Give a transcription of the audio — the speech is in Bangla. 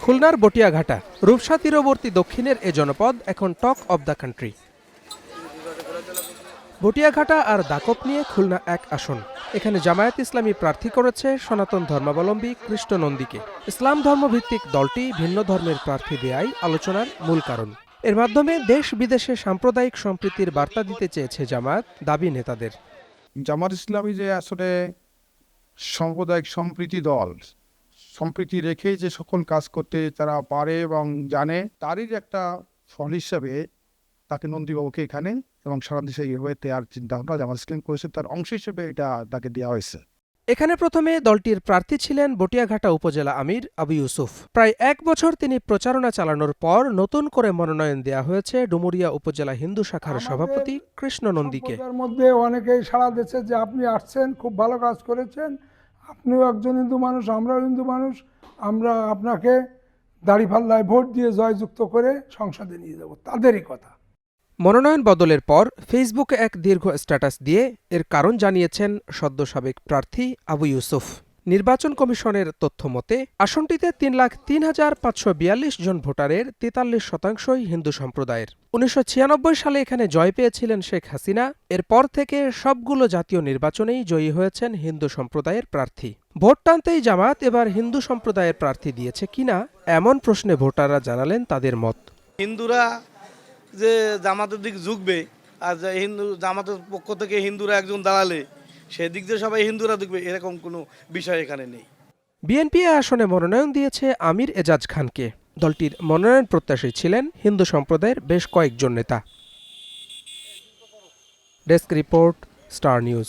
খুলনার বটিয়াঘাটা রূপসা তীরবর্তী দক্ষিণের এ জনপদ এখন talk of the country. Batiaghata আর দাকপ নিয়ে খুলনা এক আসন। এখানে জামায়াত ইসলামী প্রার্থী করেছে সনাতন ধর্মাবলম্বী কৃষ্ণ নন্দীকে। ইসলাম ধর্মভিত্তিক দলটি ভিন্ন ধর্মের প্রার্থী দেয়াই আলোচনার মূল কারণ। এর মাধ্যমে দেশ বিদেশে সাম্প্রদায়িক সম্প্রীতির বার্তা দিতে চেয়েছে জামায়াত, দাবি নেতাদের। জামাত ইসলামী যে আসলে সাম্প্রদায়িক সম্প্রীতি দল, সম্প্রীতি রেখে যে সকল কাজ করতে তারা পারে এবং জানে, তারই একটা ফল হিসাবে তাকে নন্দীবাবুকে এখানে এবং সারা দেশে এভাবে দেওয়ার চিন্তাভাবনা জামাত ইসলাম করেছে, তার অংশ হিসেবে এটা তাকে দেওয়া হয়েছে। এখানে প্রথমে দলটির প্রার্থী ছিলেন বটিয়াঘাটা উপজেলা আমির আবু ইউসুফ। প্রায় ১ বছর তিনি প্রচারণা চালানোর পর নতুন করে মনোনয়ন দেওয়া হয়েছে ডুমুরিয়া উপজেলা হিন্দু শাখার সভাপতি কৃষ্ণ নন্দীকে। মধ্যে অনেকেই সাড়া দিচ্ছে যে আপনি আসছেন, খুব ভালো কাজ করেছেন, আপনিও একজন হিন্দু মানুষ, আমরাও হিন্দু মানুষ, আমরা আপনাকে দাঁড়িপাল্লায় ভোট দিয়ে জয়যুক্ত করে সংসদে নিয়ে যাব, তাদেরই কথা। মনোনয়ন বদলের পর ফেসবুকে এক দীর্ঘ স্ট্যাটাস দিয়ে এর কারণ জানিয়েছেন সদ্য সাবেক প্রার্থী আবু ইউসুফ। নির্বাচন কমিশনের তথ্য মতে আসনটিতে ৩,০৩,৫৪২ জন ভোটারের ৪৩% হিন্দু সম্প্রদায়ের। ১৯৯৬ সালে এখানে জয় পেয়েছিলেন শেখ হাসিনা। এরপর থেকে সবগুলো জাতীয় নির্বাচনেই জয়ী হয়েছেন হিন্দু সম্প্রদায়ের প্রার্থী। ভোট টানতেই জামায়াত এবার হিন্দু সম্প্রদায়ের প্রার্থী দিয়েছে কিনা এমন প্রশ্নে ভোটাররা জানালেন তাদের মত। হিন্দুরা যে জামাতের দিক ঝুঁকবে আর জামাতের পক্ষ থেকে হিন্দুরা একজন দাঁড়ালে সেদিক দিয়ে সবাই হিন্দুরা দেখবে, এরকম কোনো বিষয় এখানে নেই। বিএনপি আসনে মনোনয়ন দিয়েছে আমির এজাজ খানকে। দলটির মনোনয়ন প্রত্যাশী ছিলেন হিন্দু সম্প্রদায়ের বেশ কয়েকজন নেতা। Desk report, star news.